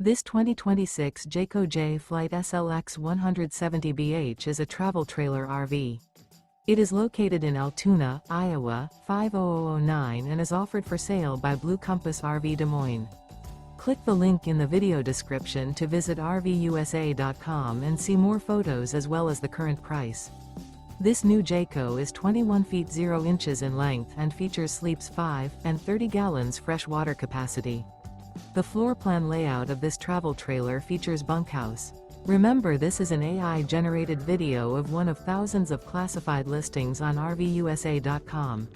This 2026 Jayco Jay Flight SLX 170BH is a travel trailer RV. It is located in Altoona, Iowa, 50009 and is offered for sale by Blue Compass RV Des Moines. Click the link in the video description to visit RVUSA.com and see more photos as well as the current price. This new Jayco is 21 feet 0 inches in length and features sleeps 5 and 30 gallons fresh water capacity. The floor plan layout of this travel trailer features bunkhouse. Remember, this is an AI-generated video of one of thousands of classified listings on RVUSA.com.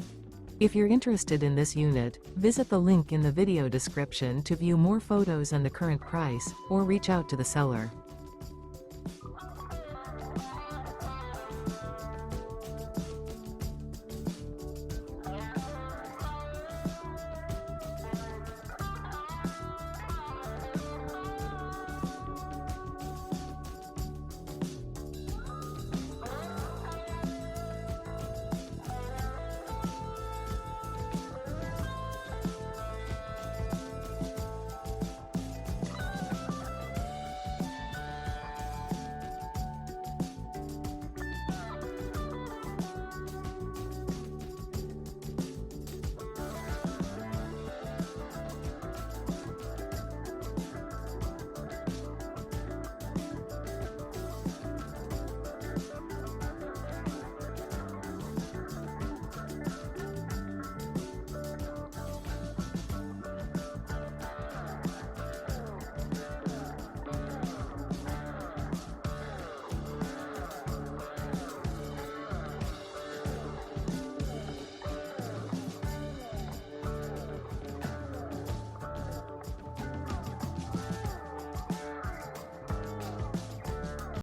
If you're interested in this unit, visit the link in the video description to view more photos and the current price, or reach out to the seller.